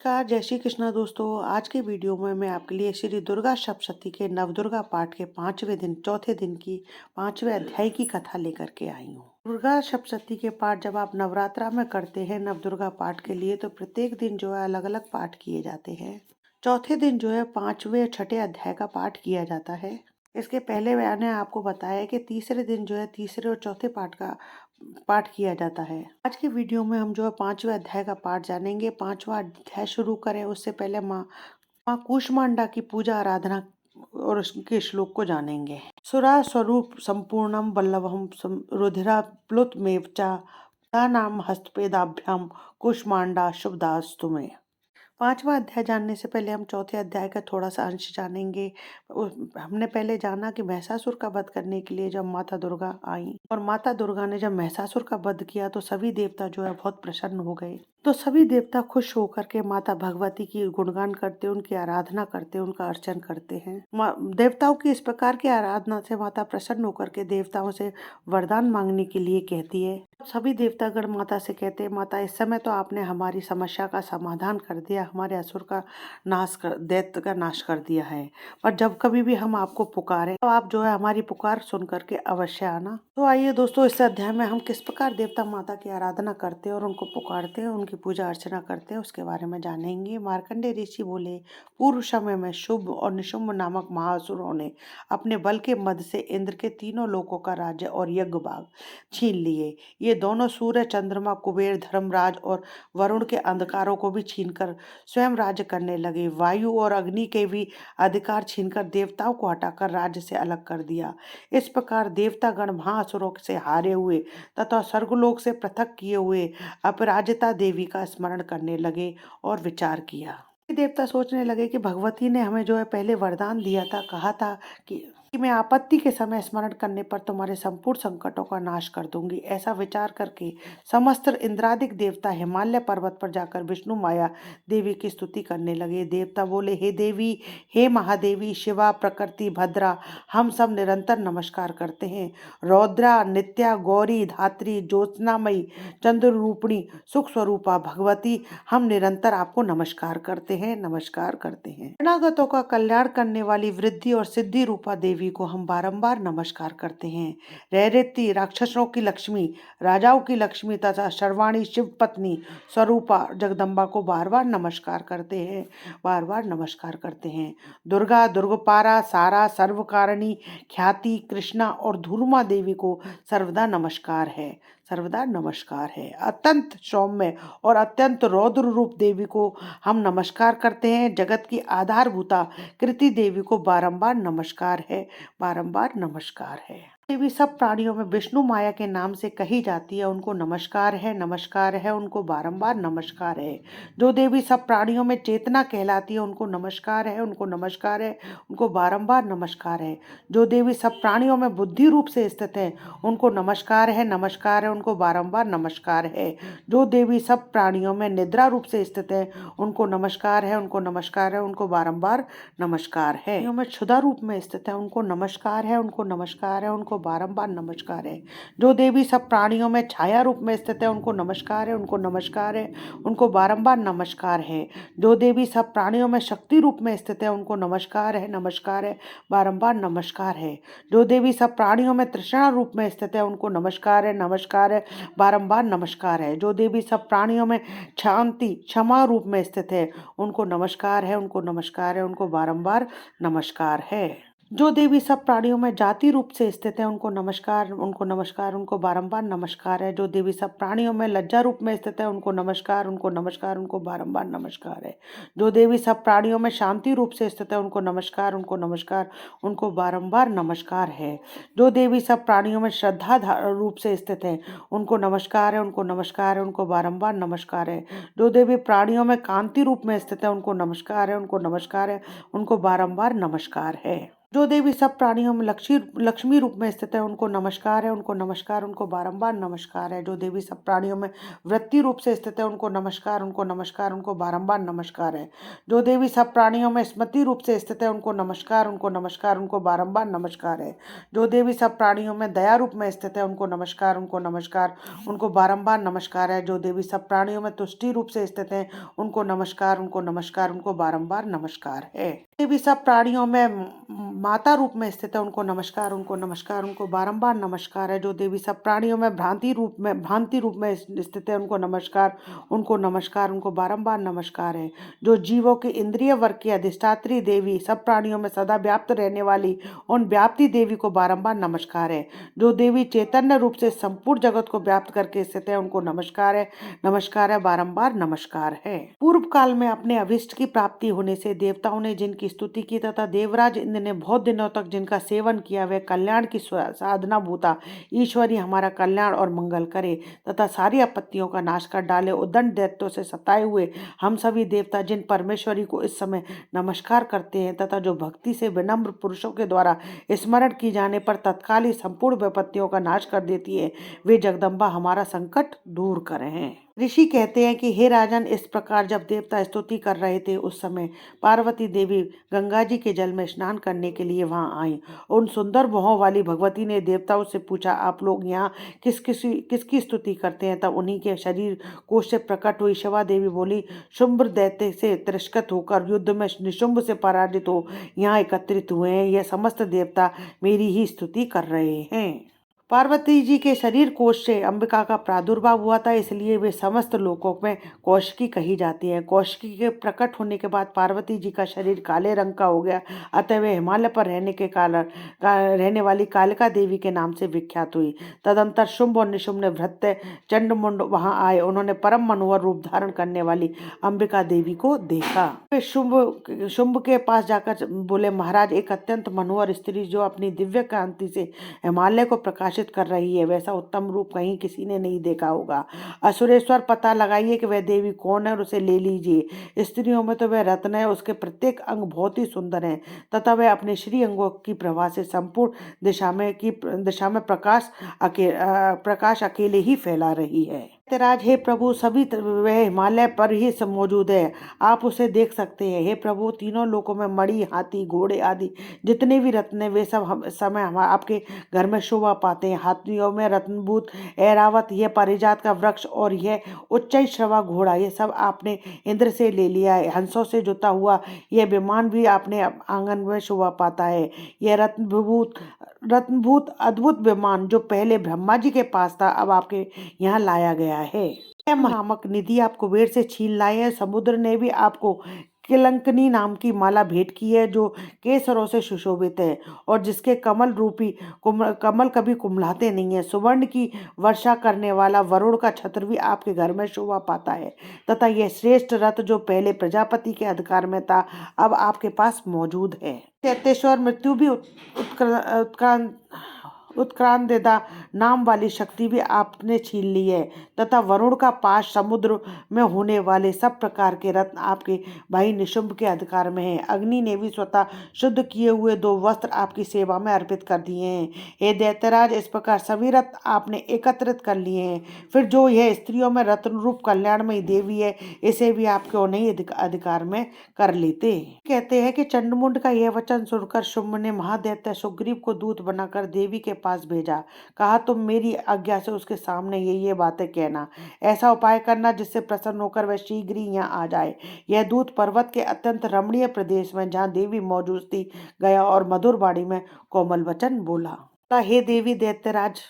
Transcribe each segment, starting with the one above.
नमस्कार, जय श्री कृष्णा दोस्तों। आज के वीडियो में मैं आपके लिए श्री दुर्गा सप्तशती के नवदुर्गा पाठ के पांचवें दिन चौथे दिन की पांचवें अध्याय की कथा लेकर के आई हूँ। दुर्गा सप्तशती के पाठ जब आप नवरात्रा में करते हैं नवदुर्गा पाठ के लिए, तो प्रत्येक दिन जो है अलग अलग पाठ किए जाते हैं। चौथे दिन जो है पांचवें छठे अध्याय का पाठ किया जाता है। इसके पहले मैंने आपको बताया कि तीसरे दिन जो है तीसरे और चौथे पाठ का पाठ किया जाता है। आज की वीडियो में हम जो है पांचवें अध्याय का पाठ जानेंगे। पांचवा अध्याय शुरू करें उससे पहले माँ माँ कूष्मांडा की पूजा आराधना और उसके श्लोक को जानेंगे। सुरा स्वरूप संपूर्णम वल्लभम रुधिरा प्लुत मेवचा नाम हस्तपेदाभ्याम कूष्मांडा शुभदास्तु में। पांचवा अध्याय जानने से पहले हम चौथे अध्याय का थोड़ा सा अंश जानेंगे। हमने पहले जाना कि महिषासुर का वध करने के लिए जब माता दुर्गा आई और माता दुर्गा ने जब महिषासुर का वध किया तो सभी देवता जो है बहुत प्रसन्न हो गए। तो सभी देवता खुश होकर के माता भगवती की गुणगान करते, उनकी आराधना करते, उनका अर्चन करते हैं। देवताओं की इस प्रकार की आराधना से माता प्रसन्न होकर के देवताओं से वरदान मांगने के लिए कहती है। सभी देवतागण माता से कहते हैं, माता इस समय तो आपने हमारी समस्या का समाधान कर दिया, हमारे असुर का दैत्य का नाश कर दिया है। पर जब कभी भी हम आपको पुकारें तो आप जो है हमारी पुकार सुन करके अवश्य आना। तो आइए दोस्तों, इस अध्याय में हम किस प्रकार देवता माता की आराधना करते हैं और उनको पुकारते हैं, उनकी पूजा अर्चना करते हैं, उसके बारे में जानेंगे। मार्कंडेय ऋषि बोले, पूर्व समय में शुभ और निशुंभ नामक महासुरों ने अपने बल के मद से इंद्र के तीनों लोकों का राज्य और यज्ञ भाग छीन लिए। ये दोनों सूर्य, चंद्रमा, कुबेर, धर्मराज और वरुण के अंधकारों को भी छीनकर स्वयं राज्य करने लगे। वायु और अग्नि के भी अधिकार छीनकर देवताओं को हटाकर राज्य से अलग कर दिया। इस प्रकार देवतागण महाअसुरों से हारे हुए तथा स्वर्गलोक से पृथक किए हुए अपराजिता देवी का स्मरण करने लगे और विचार किया। देवता सोचने लगे कि भगवती ने हमें जो है पहले वरदान दिया था, कहा था कि मैं आपत्ति के समय स्मरण करने पर तुम्हारे संपूर्ण संकटों का नाश कर दूंगी। ऐसा विचार करके समस्त इंद्रादिक देवता हिमालय पर्वत पर जाकर विष्णु माया देवी की स्तुति करने लगे। देवता बोले, हे देवी, हे महादेवी, शिवा, प्रकृति, भद्रा, हम सब निरंतर नमस्कार करते हैं। रौद्रा, नित्या, गौरी, धात्री, ज्योत्सनामयी, चंद्र रूपिणी, सुख स्वरूपा भगवती, हम निरंतर आपको नमस्कार करते हैं, नमस्कार करते हैं। शरणागतों का कल्याण करने वाली वृद्धि और सिद्धि रूपा देवी को हम बारंबार नमस्कार करते हैं। रैरेती, राक्षसों की लक्ष्मी, राजाओं की लक्ष्मी तथा सर्वाणी शिव पत्नी स्वरूपा जगदम्बा को बार बार नमस्कार करते हैं, बार बार नमस्कार करते हैं। दुर्गा, दुर्गपारा, सारा, सर्वकारिणी, ख्याति, कृष्णा और धूर्मा देवी को सर्वदा नमस्कार है, सर्वदा नमस्कार है। अत्यंत सौम्य और अत्यंत रौद्र रूप देवी को हम नमस्कार करते हैं। जगत की आधारभूता कृति देवी को बारंबार नमस्कार है, बारंबार नमस्कार है। देवी सब प्राणियों में विष्णु माया के नाम से कही जाती है, उनको नमस्कार है, नमस्कार है, उनको बारंबार नमस्कार है। जो देवी सब प्राणियों में चेतना कहलाती है, उनको नमस्कार है, उनको नमस्कार है, उनको बारंबार नमस्कार है। जो देवी सब प्राणियों में बुद्धि रूप से स्थित है, उनको नमस्कार है, नमस्कार है, उनको बारंबार नमस्कार है। जो देवी सब प्राणियों में निद्रा रूप से स्थित है, उनको नमस्कार है, उनको नमस्कार है, उनको बारंबार नमस्कार है। में क्षुधा रूप में स्थित है, उनको नमस्कार है, उनको नमस्कार है, उनको बारंबार नमस्कार है। जो देवी सब प्राणियों में छाया रूप में स्थित है, उनको नमस्कार है, उनको नमस्कार है, उनको बारंबार नमस्कार है। जो देवी सब प्राणियों में शक्ति रूप में स्थित है, उनको नमस्कार है, नमस्कार है, बारंबार नमस्कार है। जो देवी सब प्राणियों में तृष्णा रूप में स्थित है, उनको नमस्कार है, नमस्कार है, बारंबार नमस्कार है। जो देवी सब प्राणियों में शांति, क्षमा रूप में स्थित है, उनको नमस्कार है, उनको नमस्कार है, उनको बारंबार नमस्कार है। जो देवी सब प्राणियों में जाति रूप से स्थित है, उनको नमस्कार, उनको नमस्कार, उनको बारंबार नमस्कार है। जो देवी सब प्राणियों में लज्जा रूप में स्थित है, उनको नमस्कार, उनको नमस्कार, उनको बारंबार नमस्कार है। जो देवी सब प्राणियों में शांति रूप से स्थित है, उनको नमस्कार, उनको नमस्कार, उनको बारंबार नमस्कार है। जो देवी सब प्राणियों में श्रद्धा रूप से स्थित है, उनको नमस्कार है, उनको नमस्कार है, उनको बारंबार नमस्कार है। जो देवी प्राणियों में कांति रूप में स्थित है, उनको नमस्कार है, उनको नमस्कार है, उनको बारंबार नमस्कार है। जो देवी सब प्राणियों में लक्ष्मी रूप में स्थित है उनको नमस्कार है, उनको नमस्कार, उनको बारंबार नमस्कार है। जो देवी सब प्राणियों में वृत्ति रूप से स्थित है उनको नमस्कार, उनको नमस्कार, उनको बारंबार नमस्कार है। जो देवी सब प्राणियों में स्मृति रूप से स्थित है उनको नमस्कार, उनको नमस्कार, उनको बारंबार नमस्कार है। जो देवी सब प्राणियों में दया रूप में स्थित है उनको नमस्कार, उनको नमस्कार, उनको बारंबार नमस्कार है। जो देवी सब प्राणियों में तुष्टि रूप से स्थित है उनको नमस्कार, उनको नमस्कार, उनको बारंबार नमस्कार है। देवी सब प्राणियों में माता रूप में स्थित है उनको नमस्कार, उनको नमस्कार, उनको बारंबार नमस्कार है। जो देवी सब प्राणियों में भांति रूप में स्थित है उनको नमस्कार, उनको नमस्कार, उनको बारंबार नमस्कार है। जो जीवों के इंद्रिय वर्ग की अधिष्ठात्री देवी सब प्राणियों में सदा व्याप्त रहने वाली उन व्याप्ति देवी को बारंबार नमस्कार है। जो देवी चैतन्य रूप से संपूर्ण जगत को व्याप्त करके स्थित है उनको नमस्कार है, बारंबार नमस्कार है। पूर्व काल में अपने अभिष्ट की प्राप्ति होने से देवताओं ने जिनकी स्तुति की तथा देवराज इंद्र ने बहुत दिनों तक जिनका सेवन किया, वह कल्याण की साधना भूता ईश्वरी हमारा कल्याण और मंगल करे तथा सारी आपत्तियों का नाश कर डाले। उद्दंड दैत्यों से सताए हुए हम सभी देवता जिन परमेश्वरी को इस समय नमस्कार करते हैं तथा जो भक्ति से विनम्र पुरुषों के द्वारा स्मरण की जाने पर तत्काल ही संपूर्ण विपत्तियों का नाश कर देती है, वे जगदम्बा हमारा संकट दूर करें। ऋषि कहते हैं कि हे राजन, इस प्रकार जब देवता स्तुति कर रहे थे उस समय पार्वती देवी गंगा जी के जल में स्नान करने के लिए वहां आई। उन सुंदर भौहों वाली भगवती ने देवताओं से पूछा, आप लोग यहाँ किसकी स्तुति करते हैं? तब उन्हीं के शरीर कोश से प्रकट हुई शिवा देवी बोली, शुंभ दैत्य से तिरस्कृत होकर युद्ध में निशुंभ से पराजित हो यहाँ एकत्रित हुए हैं। यह समस्त देवता मेरी ही स्तुति कर रहे हैं। पार्वती जी के शरीर कोश से अंबिका का प्रादुर्भाव हुआ था, इसलिए वे समस्त लोकों में कौशिकी कही जाती हैं। कौशिकी के प्रकट होने के बाद पार्वती जी का शरीर काले रंग का हो गया, अतः वे हिमालय पर रहने वाली कालिका देवी के नाम से विख्यात हुई। तदंतर शुंभ और निशुंभ ने भृत्य चंडमुंड वहां आए। उन्होंने परम मनोहर रूप धारण करने वाली अंबिका देवी को देखा। वे शुंभ के पास जाकर बोले, महाराज, एक अत्यंत मनोहर स्त्री जो अपनी दिव्य कांति से हिमालय को प्रकाशित कर रही है, वैसा उत्तम रूप कहीं किसी ने नहीं देखा होगा। असुरेश्वर, पता लगाइए कि वह देवी कौन है और उसे ले लीजिए। स्त्रियों में तो वह रत्न है, उसके प्रत्येक अंग बहुत ही सुंदर हैं तथा वह अपने श्री अंगों की प्रभा से संपूर्ण दिशा में प्रकाश अकेले ही फैला रही है। राज, हे प्रभु, सभी वह हिमालय पर ही मौजूद है, आप उसे देख सकते हैं। हे प्रभु, तीनों लोकों में मणि, हाथी, घोड़े आदि जितने भी रत्न वे सब समय आपके घर में शोभा पाते हैं। हाथियों में रत्नभूत ऐरावत, यह पारिजात का वृक्ष और यह उच्चैश्रवा घोड़ा, ये सब आपने इंद्र से ले लिया है। हंसों से जुता हुआ यह विमान भी आपने आंगन में शोभा पाता है। यह रत्नभूत अद्भुत विमान जो पहले ब्रह्मा जी के पास था, अब आपके यहाँ लाया गया है। यह नामक निधि आप कुबेर से छीन लाए हैं। समुद्र ने भी आपको किलंकनी नाम की माला भेंट की है, जो केसरों से सुशोभित है और जिसके कमल रूपी कमल कभी कुम्हलाते नहीं है। सुवर्ण की वर्षा करने वाला वरुण का छत्र भी आपके घर में शोभा पाता है तथा यह श्रेष्ठ रथ जो पहले प्रजापति के अधिकार में था, अब आपके पास मौजूद है। चैतेश्वर मृत्यु भी उत्क्रांतिदा नाम वाली शक्ति भी आपने छीन ली है तथा वरुण का पाश, समुद्र में होने वाले सब प्रकार के रत्न आपके भाई निशुंभ के अधिकार में है। अग्नि ने भी स्वतः शुद्ध किए हुए 2 वस्त्र आपकी सेवा में अर्पित कर दिए हैं। हे दैत्यराज, इस प्रकार सभी रत्न आपने एकत्रित कर लिए हैं। फिर जो यह स्त्रियों में रत्न रूप कल्याणमयी देवी है, इसे भी आप क्यों नहीं अधिकार में कर लेते? कहते हैं कि चंडमुंड का यह वचन सुनकर शुंभ ने महादैत्य सुग्रीव को दूत बनाकर देवी के पास भेजा। कहा, तुम मेरी आज्ञा से उसके सामने ये बातें कहना, ऐसा उपाय करना जिससे प्रसन्न होकर वह शीघ्र ही यहाँ आ जाए। यह दूत पर्वत के अत्यंत रमणीय प्रदेश में जहाँ देवी मौजूद थी गया और मधुर वाणी में कोमल वचन बोला। हे देवी दैत्यराज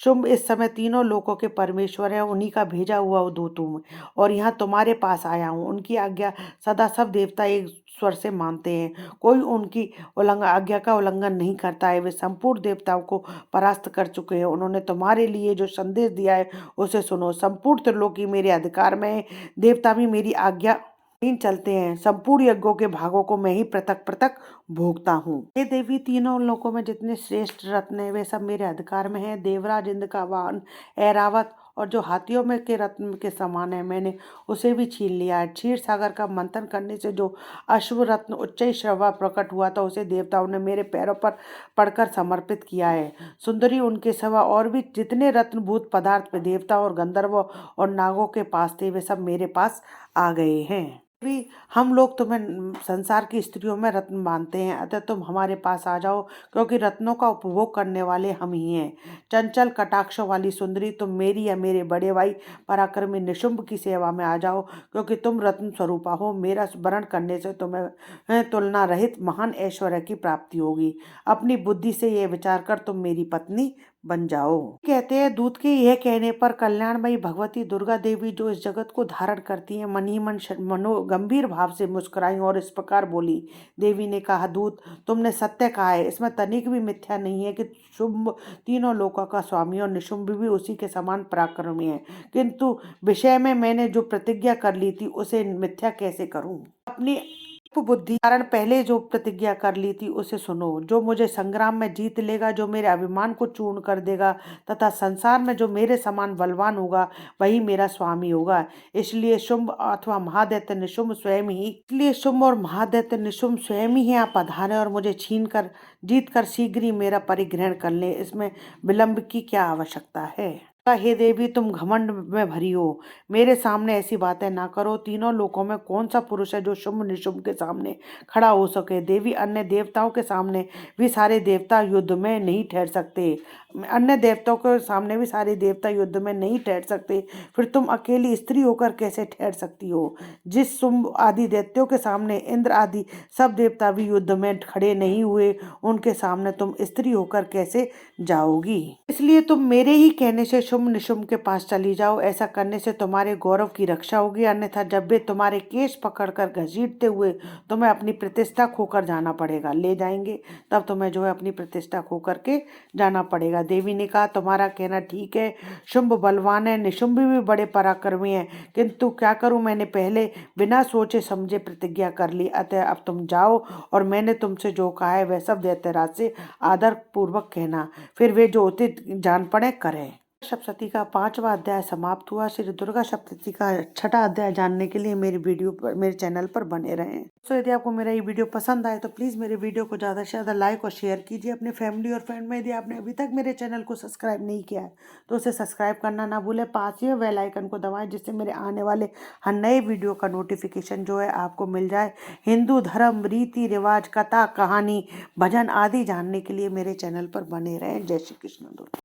शुंभ, इस समय तीनों लोकों के परमेश्वर है, उन्हीं का भेजा हुआ दूत हूँ और यहाँ तुम्हारे पास आया हूँ। उनकी आज्ञा सदा सब देवता एक स्वर से मानते हैं, कोई उनकी आज्ञा का उल्लंघन नहीं करता है। वे संपूर्ण देवताओं को परास्त कर चुके हैं। उन्होंने तुम्हारे लिए जो संदेश दिया है उसे सुनो। संपूर्ण त्रिलोकी मेरे अधिकार में है, देवता भी मेरी आज्ञा चलते हैं। संपूर्ण यज्ञों के भागों को मैं ही पृथक पृथक भोगता हूँ। हे देवी, तीनों लोकों में जितने श्रेष्ठ रत्न हैं वे सब मेरे अधिकार में हैं। देवराज इंद्र का वाहन ऐरावत और जो हाथियों में के रत्न के समान है मैंने उसे भी छीन लिया है। क्षीर सागर का मंथन करने से जो अश्व रत्न उच्च श्रवा प्रकट हुआ था उसे देवताओं ने मेरे पैरों पर पड़कर समर्पित किया है। सुंदरी उनके सिवा और भी जितने रत्नभूत पदार्थ देवता और गंधर्वों और नागों के पास थे वे सब मेरे पास आ गए हैं। भी हम लोग तुम्हें संसार की स्त्रियों में रत्न मानते हैं, अतः तुम हमारे पास आ जाओ, क्योंकि रत्नों का उपभोग करने वाले हम ही हैं। चंचल कटाक्षों वाली सुंदरी, तुम मेरी या मेरे बड़े भाई पराक्रमी निशुंभ की सेवा में आ जाओ, क्योंकि तुम रत्न स्वरूपा हो। मेरा वरण करने से तुम्हें तुलना रहित महान ऐश्वर्य की प्राप्ति होगी। अपनी बुद्धि से यह विचार कर तुम मेरी पत्नी बन जाओ। कहते हैं दूत के यह कहने पर कल्याणमयी भगवती दुर्गा देवी जो इस जगत को धारण करती हैं मन ही मन मनो गंभीर भाव से मुस्कुराई और इस प्रकार बोली। देवी ने कहा, दूत तुमने सत्य कहा है, इसमें तनिक भी मिथ्या नहीं है कि शुंभ तीनों लोकों का स्वामी और निशुंभ भी उसी के समान पराक्रमी है, किंतु विषय में मैंने जो प्रतिज्ञा कर ली थी उसे मिथ्या कैसे करूं। अपनी बुद्धि कारण पहले जो प्रतिज्ञा कर ली थी उसे सुनो। जो मुझे संग्राम में जीत लेगा, जो मेरे अभिमान को चूर्ण कर देगा तथा संसार में जो मेरे समान बलवान होगा वही मेरा स्वामी होगा। इसलिए शुंभ अथवा महादैत्य निशुंभ स्वयं ही यहाँ पधारे और मुझे जीत कर शीघ्र ही मेरा परिग्रहण कर ले। इसमें विलंब की क्या आवश्यकता है। हे देवी, तुम घमंड में भरी हो, मेरे सामने ऐसी बातें ना करो। तीनों लोकों में कौन सा पुरुष है जो शुंभ निशुंभ के सामने खड़ा हो सके। देवी, अन्य देवताओं के सामने भी सारे देवता युद्ध में नहीं ठहर सकते। फिर तुम अकेली स्त्री होकर कैसे ठहर सकती हो। जिस शुंभ आदि दैत्यों के सामने इंद्र आदि सब देवता भी युद्ध में खड़े नहीं हुए, उनके सामने तुम स्त्री होकर कैसे जाओगी। इसलिए तुम मेरे ही कहने से शुंभ निशुंभ के पास चली जाओ। ऐसा करने से तुम्हारे गौरव की रक्षा होगी, अन्यथा जब वे तुम्हारे केश पकड़कर घसीटते हुए तुम्हें अपनी प्रतिष्ठा खोकर जाना पड़ेगा ले जाएंगे, तब तुम्हें जो है अपनी प्रतिष्ठा खोकर के जाना पड़ेगा। देवी ने कहा, तुम्हारा कहना ठीक है, शुंभ बलवान है, निशुंभ भी बड़े पराक्रमी है, किंतु क्या करूं, मैंने पहले बिना सोचे समझे प्रतिज्ञा कर ली। अतः अब तुम जाओ और मैंने तुमसे जो कहा है वह सब दैत्यराज से आदर पूर्वक कहना, फिर वे जो उचित जान पड़े करें। सप्तशती का 5वां अध्याय समाप्त हुआ। श्री दुर्गा सप्तशती का 6वां अध्याय जानने के लिए मेरे चैनल पर बने रहें। तो यदि आपको मेरा ये वीडियो पसंद आए तो प्लीज़ मेरे वीडियो को ज़्यादा से ज़्यादा लाइक और शेयर कीजिए अपने फैमिली और फ्रेंड में। यदि आपने अभी तक मेरे चैनल को सब्सक्राइब नहीं किया है तो उसे सब्सक्राइब करना ना भूलें। पास ही बेल आइकन को दबाएं जिससे मेरे आने वाले हर नए वीडियो का नोटिफिकेशन जो है आपको मिल जाए। हिंदू धर्म, रीति रिवाज, कथा, कहानी, भजन आदि जानने के लिए मेरे चैनल पर बने रहें। जय श्री कृष्ण दोस्तों।